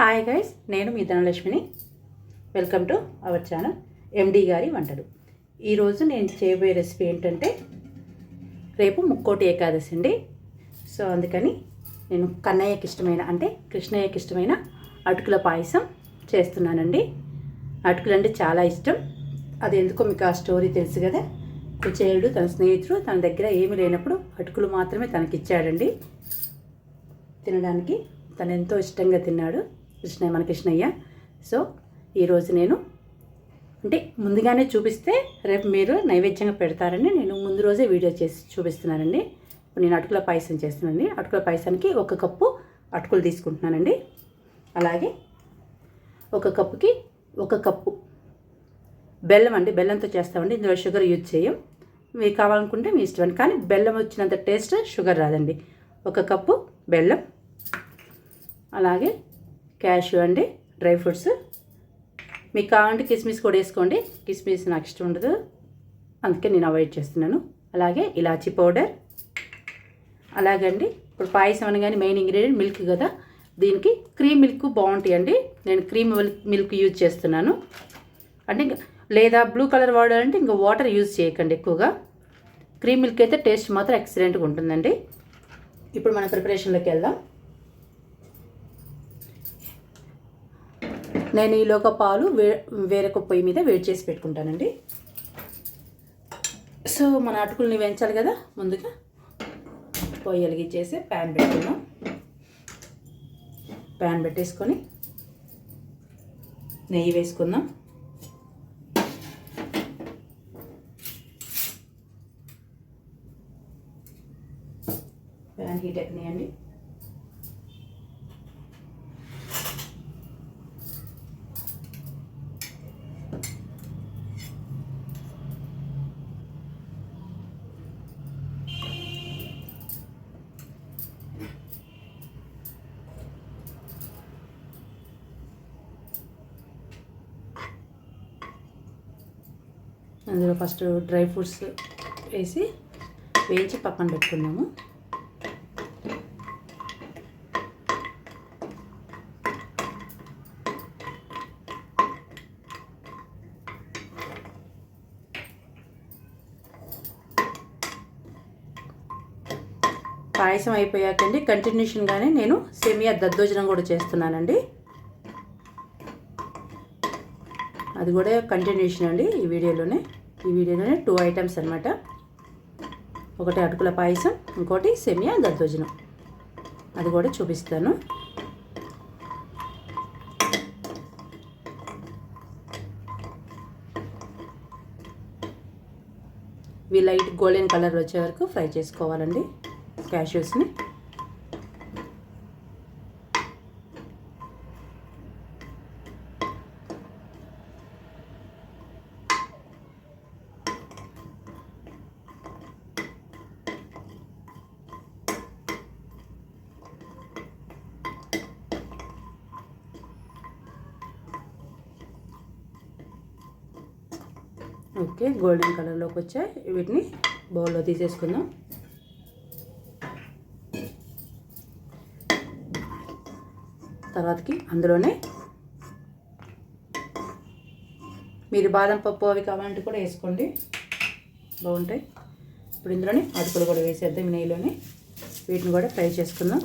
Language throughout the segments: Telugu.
హాయ్ గైస్, నేను మీ ధనలక్ష్మిని. వెల్కమ్ టు అవర్ ఛానల్ ఎండి గారి వంటలు. ఈరోజు నేను చేయబోయే రెసిపీ ఏంటంటే, రేపు ముక్కోటి ఏకాదశి అండి. సో అందుకని నేను కన్నయ్యకి ఇష్టమైన అంటే కృష్ణయ్యకి ఇష్టమైన అటుకుల పాయసం చేస్తున్నానండి. అటుకులు అంటే చాలా ఇష్టం. అది ఎందుకో మీకు ఆ స్టోరీ తెలుసు కదా. కుచేలుడు తన స్నేహితుడు తన దగ్గర ఏమీ లేనప్పుడు అటుకులు మాత్రమే తనకిచ్చాడండి తినడానికి. తను ఎంతో ఇష్టంగా తిన్నాడు మన కృష్ణయ్య. సో ఈరోజు నేను అంటే ముందుగానే చూపిస్తే రేపు మీరు నైవేద్యంగా పెడతారని నేను ముందు రోజే వీడియో చేసి చూపిస్తున్నానండి. ఇప్పుడు నేను అటుకుల పాయసం చేస్తున్నానండి. అటుకుల పాయసానికి 1 కప్పు అటుకులు తీసుకుంటున్నానండి. అలాగే 1 కప్పుకి 1 కప్పు బెల్లం అండి. బెల్లంతో చేస్తామండి. ఇందులో షుగర్ యూజ్ చేయం. మీకు కావాలనుకుంటే మీ ఇష్టం. కానీ బెల్లం వచ్చినంత టేస్ట్ షుగర్ రాదండి. 1 కప్పు బెల్లం, అలాగే క్యాష్యూ అండి, డ్రై ఫ్రూట్స్. మీకు కావాలంటే కిస్మిస్ కూడా వేసుకోండి. కిస్మిస్ నాకు ఇష్టం ఉండదు, అందుకే నేను అవాయిడ్ చేస్తున్నాను. అలాగే ఇలాచీ పౌడర్. అలాగే అండి ఇప్పుడు పాయసం అనగానే మెయిన్ ఇంగ్రీడియంట్ మిల్క్ కదా. దీనికి క్రీమ్ మిల్క్ బాగుంటాయండి. నేను క్రీమ్ మిల్క్ యూజ్ చేస్తున్నాను. అంటే లేదా బ్లూ కలర్ వాడాలంటే ఇంకా వాటర్ యూజ్ చేయకండి ఎక్కువగా. క్రీమ్ మిల్క్ అయితే టేస్ట్ మాత్రం ఎక్సలెంట్గా ఉంటుందండి. ఇప్పుడు మన ప్రిపరేషన్లోకి వెళ్దాం. నేను ఈలోగా పాలు వేరొక పొయ్యి మీద వేడి చేసి పెట్టుకుంటానండి. సో మన అటుకుల్ని వేయించాలి కదా. ముందుగా పొయ్యి వెలిగించేసి ప్యాన్ పెట్టుకున్నాం. ప్యాన్ పెట్టేసుకొని నెయ్యి వేసుకుందాం. ప్యాన్ హీట్ ఎక్కనియండి. అందులో ఫస్ట్ డ్రై ఫ్రూట్స్ వేసి వేయించి పక్కన పెట్టుకున్నాము. పాయసం అయిపోయాకండి కంటిన్యూషన్గానే నేను సేమియా దద్దోజనం కూడా చేస్తున్నానండి. అది కూడా కంటిన్యూషన్ అండి. ఈ వీడియోలోనే 2 ఐటమ్స్ అనమాట. ఒకటి అటుకుల పాయసం, ఇంకోటి సేమియా దద్దోజనం. అది కూడా చూపిస్తాను. ఇవి లైట్ గోల్డెన్ కలర్ వచ్చే వరకు ఫ్రై చేసుకోవాలండి క్యాష్యూస్ని. ఓకే, గోల్డెన్ కలర్లోకి వచ్చాయి. వీటిని బౌల్లో తీసేసుకుందాం. తర్వాతకి అందులోనే మీరు బాదం పప్పు అవి కావాలంటే కూడా వేసుకోండి, బాగుంటాయి. ఇప్పుడు ఇందులోనే అటుకులు కూడా వేసేద్దాం నెయ్యిలోనే. వీటిని కూడా ఫ్రై చేసుకుందాం.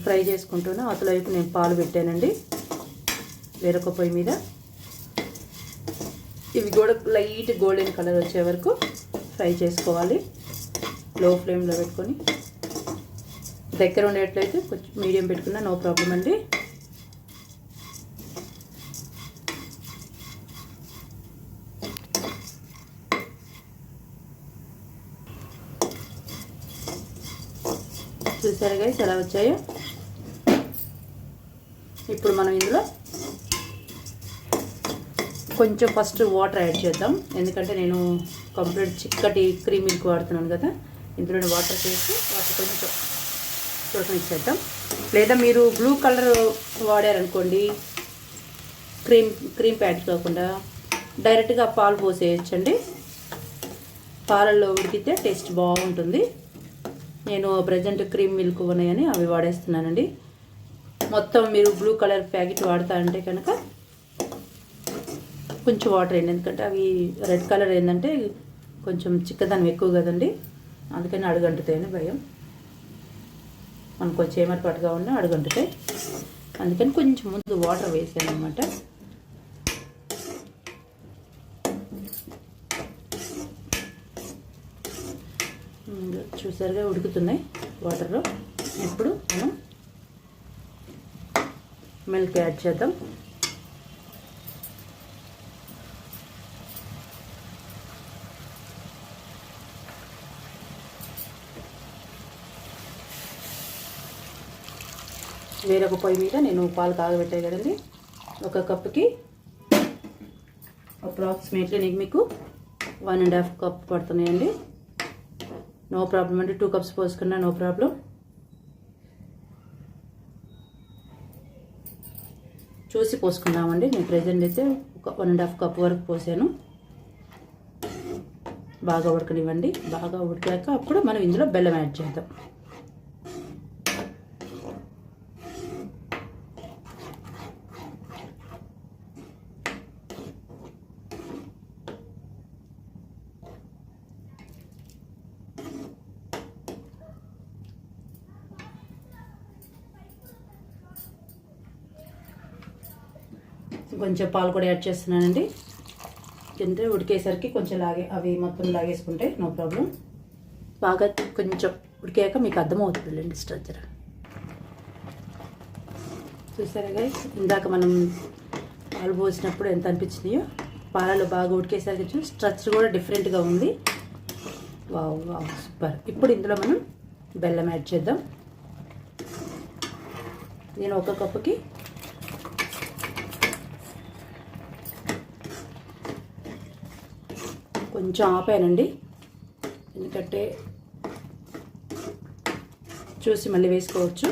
ఫ్రై చేసుకుంటూనే అవతల వైపు నేను పాలు పెట్టానండి వేరొక పొయ్యి మీద. ఇవి కూడా లైట్ గోల్డెన్ కలర్ వచ్చే వరకు ఫ్రై చేసుకోవాలి. లో ఫ్లేమ్లో పెట్టుకొని, దగ్గర ఉండేట్లయితే కొంచెం మీడియం పెట్టుకున్నా నో ప్రాబ్లం అండి. చూసారు గైస్ ఎలా వచ్చాయో. ఇప్పుడు మనం ఇందులో కొంచెం ఫస్ట్ వాటర్ యాడ్ చేద్దాం. ఎందుకంటే నేను కంప్లీట్ చిక్కటి క్రీమ్ మిల్క్ వాడుతున్నాను కదా. ఇందులోనే వాటర్ వేసి వాటర్ కొంచెం ఉడకనిచ్చేద్దాం. లేదా మీరు బ్లూ కలర్ వాడారనుకోండి, క్రీమ్ ప్యాడ్ కాకుండా డైరెక్ట్గా పాలు పోసేయచ్చండి. పాలల్లో ఉడికితే టేస్ట్ బాగుంటుంది. నేను ప్రజెంట్ క్రీమ్ మిల్క్ ఉన్నాయని అవి వాడేస్తున్నానండి. మొత్తం మీరు బ్లూ కలర్ ప్యాకెట్ వాడతారంటే కనుక కొంచెం వాటర్ వేయండి, ఎందుకంటే అవి రెడ్ కలర్ ఏంటంటే కొంచెం చిక్కదనం ఎక్కువ కదండి, అందుకని అడుగంటుతాయని భయం. మనకు కొంచెం ఏమర్పాటుగా ఉన్నా అడుగంటుతాయి, అందుకని కొంచెం ముందు వాటర్ వేసాను అనమాట. చూసారుగా ఉడుకుతున్నాయి వాటర్లో. ఇప్పుడు మనం మిల్క్ యాడ్ చేద్దాం. వేరొక పొయ్యి మీద నేను పాలు కాగబెట్టాయి కదండి, ఒక కప్పుకి అప్రాక్సిమేట్లీ మీకు 1.5 కప్ పడుతున్నాయండి. నో ప్రాబ్లం అండి, 2 కప్స్ పోసుకున్నా నో ప్రాబ్లం. చూసి పోసుకున్నామండి. నేను ప్రెజెంట్ అయితే ఒక 1.5 కప్ వరకు పోసాను. బాగా ఉడకనివ్వండి. బాగా ఉడికాక అప్పుడు మనం ఇందులో బెల్లం యాడ్ చేద్దాం. కొంచెం పాలు కూడా యాడ్ చేస్తున్నానండి, అంటే ఉడికేసరికి కొంచెం అవి మొత్తం లాగేసుకుంటే నో ప్రాబ్లం. బాగా కొంచెం ఉడికాక మీకు అర్థమవుతుందండి స్ట్రక్చర్. చూసారా గైస్, ఇందాక మనం పాలు పోసినప్పుడు ఎంత అనిపించినాయో, పాలలో బాగా ఉడికేసరికి స్ట్రక్చర్ కూడా డిఫరెంట్గా ఉంది. Wow wow super. ఇప్పుడు ఇందులో మనం బెల్లం యాడ్ చేద్దాం. నేను ఒక కప్పుకి కొంచెం ఆపానండి, ఎందుకంటే చూసి మళ్ళీ వేసుకోవచ్చు.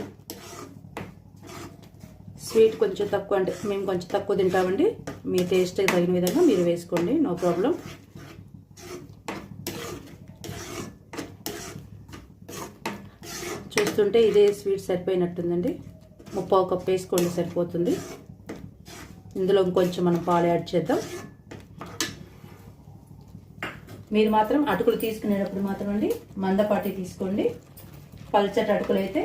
స్వీట్ కొంచెం తక్కువ, అంటే మేము కొంచెం తక్కువ తింటామండి, మీ టేస్ట్కి తగిన విధంగా మీరు వేసుకోండి, నో ప్రాబ్లం. చూస్తుంటే ఇదే స్వీట్ సరిపోయినట్టుందండి. 3/4 కప్ వేసుకోండి సరిపోతుంది. ఇందులో ఇంకొంచెం మనం పాలు యాడ్ చేద్దాం. మీరు మాత్రం అటుకులు తీసుకునేటప్పుడు మాత్రం అండి మందపాటి తీసుకోండి. పల్చటి అటుకులు అయితే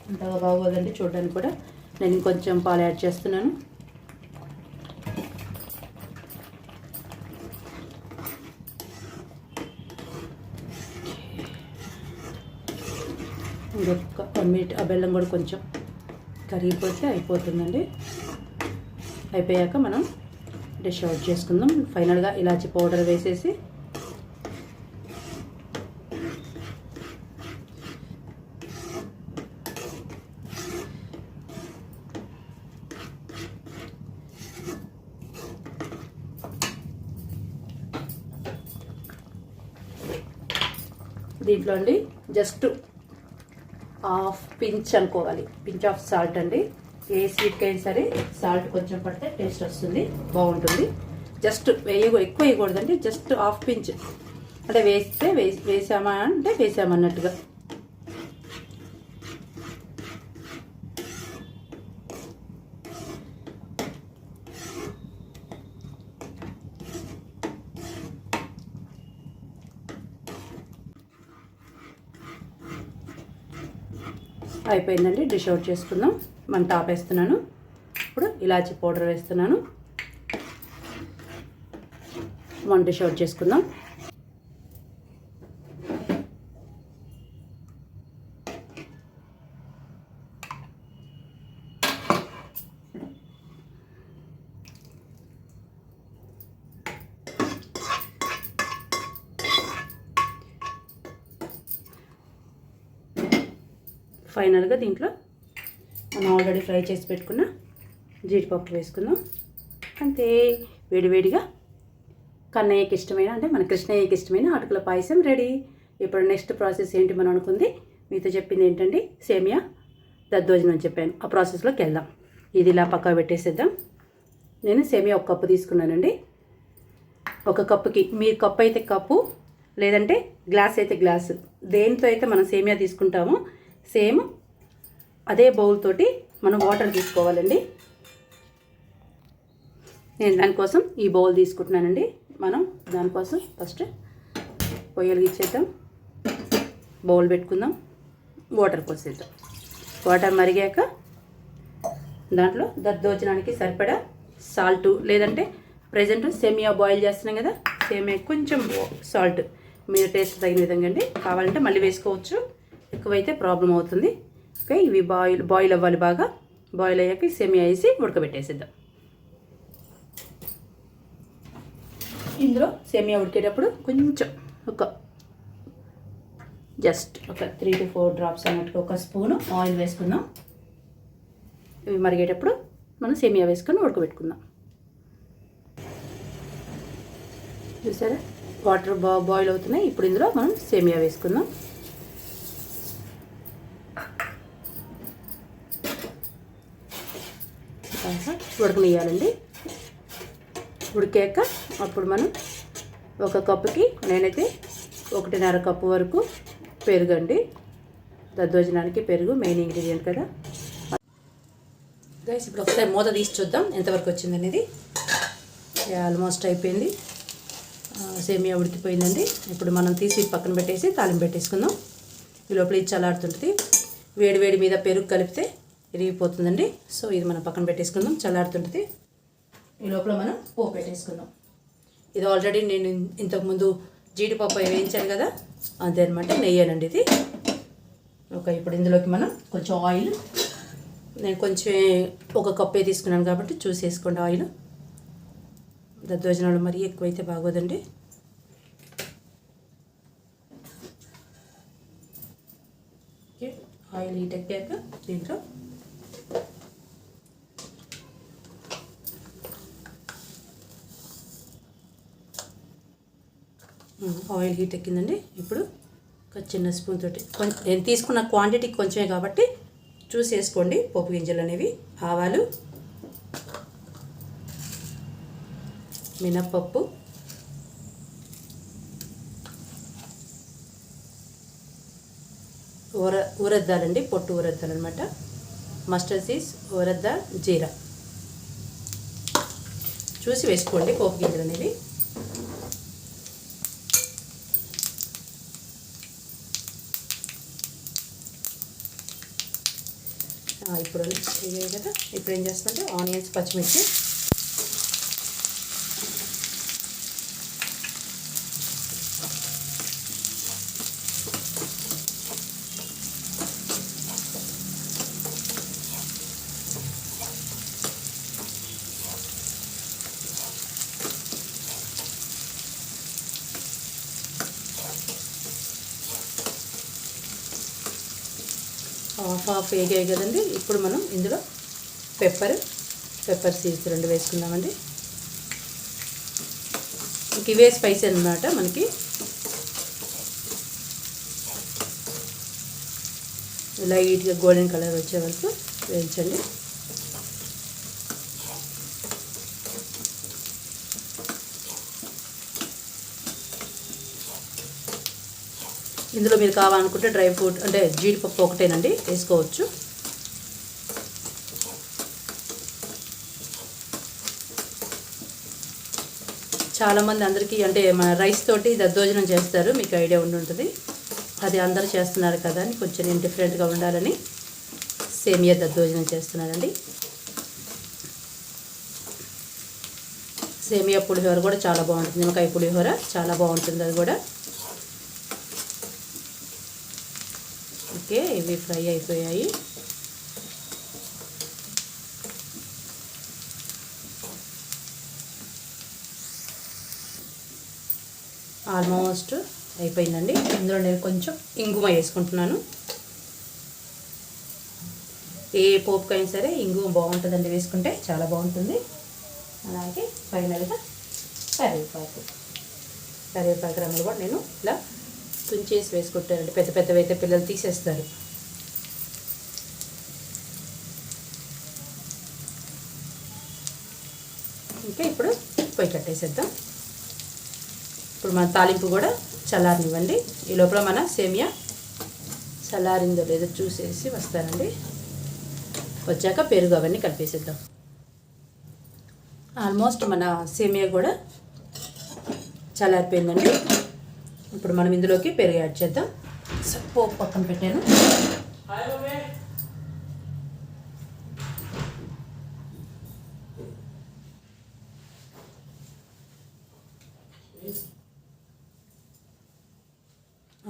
అంతగా బాగోదండి చూడడానికి కూడా. నేను ఇంకొంచెం పాలు యాడ్ చేస్తున్నాను. ఇంకొక 1 మినిట్ ఆ బెల్లం కూడా కొంచెం కరిగిపోతే అయిపోతుందండి. అయిపోయాక మనం డిష్ అవుట్ చేసుకుందాం. ఫైనల్గా ఇలాచి పౌడర్ వేసేసి దీంట్లో అండి జస్ట్ హాఫ్ పించ్ అనుకోవాలి, పించ్ ఆఫ్ సాల్ట్ అండి. ఏ స్వీట్కి అయినా సరే సాల్ట్ కొంచెం పడితే టేస్ట్ వస్తుంది, బాగుంటుంది. జస్ట్ ఎక్కువ వేయకూడదండి, జస్ట్ హాఫ్ పించ్, అంటే వేసామా అంటే వేసామన్నట్టుగా. అయిపోయిందండి, డిష్ అవుట్ చేసుకుందాం. మంట ఆపేస్తున్నాను. ఇప్పుడు ఇలాచి పౌడర్ వేస్తున్నాను. మనం డిష్ అవుట్ చేసుకుందాం. ఫైనల్గా దీంట్లో మనం ఆల్రెడీ ఫ్రై చేసి పెట్టుకున్న జీడిపప్పు వేసుకుందాం. అంతే, వేడివేడిగా కన్నయ్యకి ఇష్టమైన, అంటే మన కృష్ణయ్యకి ఇష్టమైన అటుకుల పాయసం రెడీ. ఇప్పుడు నెక్స్ట్ ప్రాసెస్ ఏంటి మనం అనుకుంది, మీతో చెప్పింది ఏంటండి, సేమియా దద్దోజనం అని చెప్పాను. ఆ ప్రాసెస్లోకి వెళ్దాం. ఇది ఇలా పక్కా పెట్టేసేద్దాం. నేను సేమియా 1 కప్పు తీసుకున్నానండి. 1 కప్పుకి మీరు కప్పు అయితే కప్పు, లేదంటే గ్లాస్ అయితే గ్లాసు దేనితో అయితే మనం సేమియా తీసుకుంటామో సేమ్ అదే బౌల్ తోటి మనం వాటర్ తీసుకోవాలండి. నేను దానికోసం ఈ బౌల్ తీసుకుంటున్నానండి. మనం దానికోసం ఫస్ట్ పొయ్యలు ఇచ్చేద్దాం, బౌల్ పెట్టుకుందాం, వాటర్ పోసేద్దాం. వాటర్ మరిగాక దాంట్లో దద్దోజనానికి సరిపడా సాల్ట్, లేదంటే ప్రజెంట్ సేమియా బాయిల్ చేస్తున్నాం కదా, సేమియా కొంచెం సాల్ట్ మీరు టేస్ట్ తగిన విధంగా అండి. కావాలంటే మళ్ళీ వేసుకోవచ్చు, ఎక్కువైతే ప్రాబ్లం అవుతుంది. ఓకే, ఇవి బాయిల్ అవ్వాలి. బాగా బాయిల్ అయ్యాక సేమియా వేసి ఉడకబెట్టేసేద్దాం. ఇందులో సేమియా ఉడికేటప్పుడు కొంచెం జస్ట్ ఒక 3 to 4 డ్రాప్స్ అన్నట్టుగా ఒక స్పూను ఆయిల్ వేసుకుందాం. ఇవి మరిగేటప్పుడు మనం సేమియా వేసుకొని ఉడకబెట్టుకుందాం. చూసారా, వాటర్ బాయిల్ అవుతున్నాయి. ఇప్పుడు ఇందులో మనం సేమియా వేసుకుందాం. ఉడకనియాలండి. ఉడికాక అప్పుడు మనం ఒక కప్పుకి నేనైతే 1.5 కప్పు వరకు పెరుగండి. దద్దోజనానికి పెరుగు మెయిన్ ఇంగ్రీడియంట్ కదా గైస్. ఇప్పుడు ఒకసారి మూత తీసి చూద్దాం ఎంతవరకు వచ్చింది అనేది. ఆల్మోస్ట్ అయిపోయింది, సేమియా ఉడికిపోయిందండి. ఇప్పుడు మనం తీసి పక్కన పెట్టేసి తాలింపు పెట్టేసుకుందాం. ఈ లోపల ఇది చల్లారుతుంటుంది. వేడి మీద పెరుగు కలిపితే ఇరిగిపోతుందండి. సో ఇది మనం పక్కన పెట్టేసుకుందాం, చల్లారుతుంటుంది. ఈ లోపల మనం పోపు పెట్టేసుకుందాం. ఇది ఆల్రెడీ నేను ఇంతకుముందు జీడిపప్పు వేయించాను కదా, అదే అనమాట, నెయ్యేనండి ఇది. ఓకే, ఇప్పుడు ఇందులోకి మనం కొంచెం ఆయిల్, నేను కొంచెం ఒక కప్పే తీసుకున్నాను కాబట్టి చూసేసుకోండి ఆయిల్. దద్దోజనాలు మరీ ఎక్కువైతే బాగోదండి. ఓకే, ఆయిల్ హీట్ ఎక్కాక దీంట్లో ఆయిల్ హీట్ ఎక్కిందండి. ఇప్పుడు ఒక చిన్న స్పూన్ తోటి నేను తీసుకున్న క్వాంటిటీ కొంచెమే కాబట్టి చూసేసుకోండి. పోపు గింజలు అనేవి ఆవాలు, మినప్పప్పు, ఊరద్దాలండి, పొట్టు ఊరద్దాలు అనమాట, మస్టర్డ్ సీడ్స్, ఊరద్ద, జీరా చూసి వేసుకోండి పోపు గింజలు అనేవి. ఇప్పుడు ఇవే కదా. ఇప్పుడు ఏం చేస్తుంటే ఆనియన్స్, పచ్చిమిర్చి, హాఫ్ వేగాయి కదండి. ఇప్పుడు మనం ఇందులో పెప్పర్ సీడ్స్ 2 వేసుకుందామండి. ఇవే స్పైసీ అన్నమాట మనకి. లైట్గా గోల్డెన్ కలర్ వచ్చే వరకు వేయించండి. ఇందులో మీరు కావాలనుకుంటే డ్రై ఫ్రూట్ అంటే జీడిపప్పు ఒకటేనండి వేసుకోవచ్చు. చాలామంది అందరికీ అంటే మన రైస్ తోటి దద్దోజనం చేస్తారు, మీకు ఐడియా ఉంటుంది. అది అందరూ చేస్తున్నారు కదా అని కొంచెం నేను డిఫరెంట్గా ఉండాలని సేమియా దద్దోజనం చేస్తున్నానండి. సేమియా పులిహోర కూడా చాలా బాగుంటుంది, నిమ్మకాయ పులిహోర చాలా బాగుంటుంది అది కూడా. ఓకే, ఇవి ఫ్రై అయిపోయాయి. ఆల్మోస్ట్ అయిపోయిందండి. ఇందులో నేను కొంచెం ఇంగువ వేసుకుంటున్నాను. ఏ పోపుకైనా సరే ఇంగువ బాగుంటుందండి, వేసుకుంటే చాలా బాగుంటుంది. అలాగే ఫైనల్గా కరివేపాకు రమ్మలు కూడా నేను ఇలా తుంచేసి వేసుకుంటానండి. పెద్దవి అయితే పిల్లలు తీసేస్తారు. ఇంకా ఇప్పుడు పొయ్యి కట్టేసేద్దాం. ఇప్పుడు మన తాలింపు కూడా చల్లారనివ్వండి. ఈ లోపల మన సేమియా చల్లారిందో లేదో చూసేసి వస్తానండి. వచ్చాక పెరుగు అవన్నీ కలిపేసేద్దాం. ఆల్మోస్ట్ మన సేమియా కూడా చల్లారిపోయిందండి. ఇప్పుడు మనం ఇందులోకి పెరుగు యాడ్ చేద్దాం. పోపు పక్కన పెట్టాను.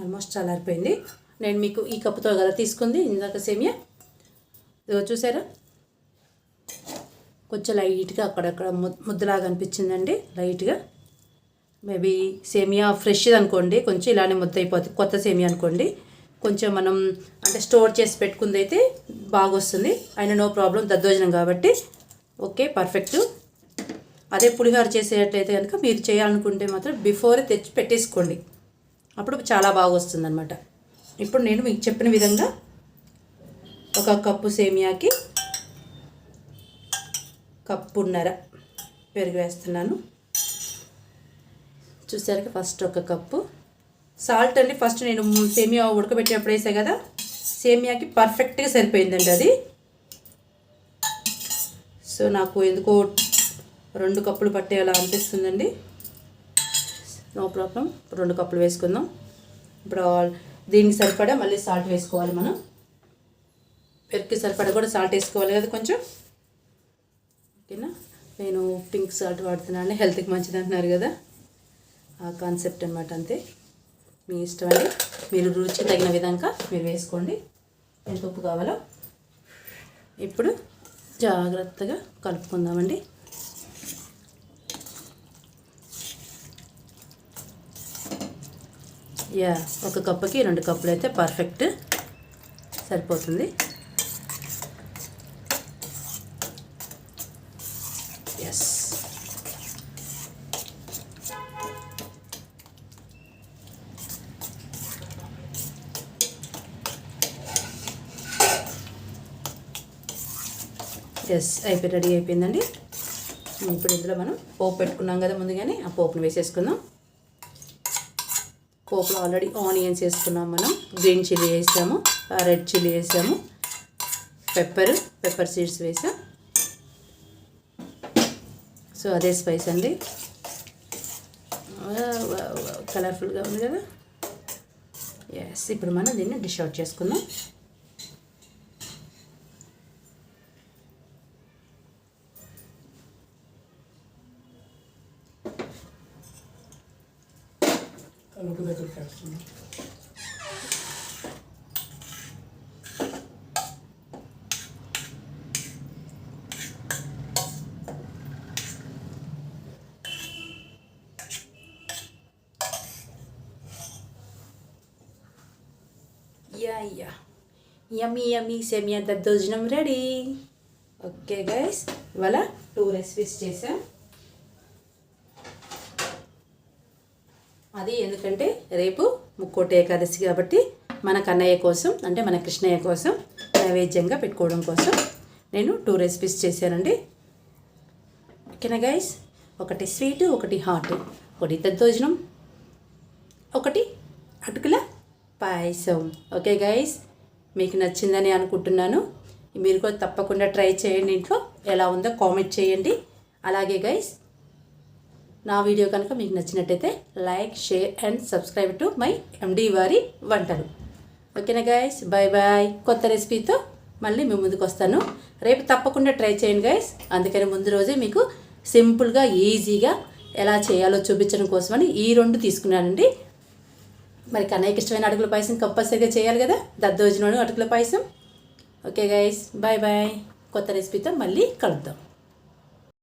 ఆల్మోస్ట్ చల్లారిపోయింది. నేను మీకు ఈ కప్పుతో కదా తీసుకుంది ఇందాక సేమియా. ఇదిగో చూసారా, కొంచెం లైట్గా అక్కడక్కడ ముద్దలాగా అనిపించిందండి. లైట్గా మేబీ సేమియా ఫ్రెష్ది అనుకోండి, కొంచెం ఇలానే ముద్ద అయిపోతుంది. కొత్త సేమియా అనుకోండి, కొంచెం మనం అంటే స్టోర్ చేసి పెట్టుకుంది అయితే బాగా వస్తుంది. అయినా నో ప్రాబ్లం, దద్దోజనం కాబట్టి ఓకే పర్ఫెక్ట్. అదే పులిహోర చేసేటట్లయితే కనుక మీరు చేయాలనుకుంటే మాత్రం బిఫోరే తెచ్చి పెట్టేసుకోండి, అప్పుడు చాలా బాగా వస్తుంది అనమాట. ఇప్పుడు నేను మీకు చెప్పిన విధంగా 1 కప్పు సేమియాకి 1.5 కప్పు పెరుగు వేస్తున్నాను. చూసారుగా, ఫస్ట్ 1 కప్పు సాల్ట్ అండి. ఫస్ట్ నేను సేమియా ఉడకబెట్టేటప్పుడు వేసా కదా, సేమియాకి పర్ఫెక్ట్గా సరిపోయిందండి అది. సో నాకు ఎందుకో 2 కప్పులు పట్టేలా అనిపిస్తుందండి. నో ప్రాబ్లం, 2 కప్పులు వేసుకుందాం. ఇప్పుడు దీనికి సరిపడా మళ్ళీ సాల్ట్ వేసుకోవాలి మనం. పెరుగుకి సరిపడా కూడా సాల్ట్ వేసుకోవాలి కదా కొంచెం. ఓకేనా, నేను పింక్ సాల్ట్ వాడుతున్నాను, హెల్త్కి మంచిది అంటున్నారు కదా, ఆ కాన్సెప్ట్ అనమాట. అంతే, మీ ఇష్టం అండి. మీరు రుచి తగిన విధంగా మీరు వేసుకోండి ఎంత ఉప్పు కావాలో. ఇప్పుడు జాగ్రత్తగా కలుపుకుందామండి. యా, 1 కప్పుకి 2 కప్పులు అయితే పర్ఫెక్ట్ సరిపోతుంది. ఎస్, రెడీ అయిపోయిందండి. ఇప్పుడు ఇందులో మనం పోపు పెట్టుకున్నాం కదా ముందుగానే, ఆ పోపును వేసేసుకుందాం. పోపులో ఆల్రెడీ ఆనియన్స్ వేసుకున్నాం మనం, గ్రీన్ చిల్లీ వేసాము, రెడ్ చిల్లీ వేసాము, పెప్పర్ సీడ్స్ వేసాం. సో అదే స్పైస్ అండి, కలర్ఫుల్గా ఉంది కదా. ఎస్, ఇప్పుడు మనం దీన్ని డిష్ అవుట్ చేసుకుందాం. యమ్మీ సేమియా దద్దోజనం రెడీ. ఓకే గైస్, ఇవాళ 2 రెసిపీస్ చేసాం. అది ఎందుకంటే రేపు ముక్కోటి ఏకాదశి కాబట్టి మన కన్నయ్య కోసం, అంటే మన కృష్ణయ్య కోసం నైవేద్యంగా పెట్టుకోవడం కోసం నేను 2 రెసిపీస్ చేశానండి. ఓకేనా గైస్, ఒకటి స్వీటు, ఒకటి హాట్, ఒకటి దద్దోజనం, ఒకటి అటుకుల పాయసం. ఓకే గైస్, మీకు నచ్చిందని అనుకుంటున్నాను. మీరు కూడా తప్పకుండా ట్రై చేయండి ఇంట్లో, ఎలా ఉందో కామెంట్ చేయండి. అలాగే గైస్, నా వీడియో కనుక మీకు నచ్చినట్టయితే like, share and subscribe to my ఎండి వారి వంటలు. ఓకేనా గైస్, బాయ్ బాయ్. కొత్త రెసిపీతో మళ్ళీ మీ ముందుకు వస్తాను. రేపు తప్పకుండా ట్రై చేయండి గైస్. అందుకని ముందు రోజే మీకు సింపుల్గా ఈజీగా ఎలా చేయాలో చూపించడం కోసమని ఈ 2 తీసుకున్నానండి. మరి కన్నయ్యకి ఇష్టమైన అటుకుల పాయసం కంపల్సరీగా చేయాలి కదా, దద్దోజనం అటుకుల పాయసం. Okay guys, bye bye. కొత్త రెసిపీతో మళ్ళీ కలుద్దాం.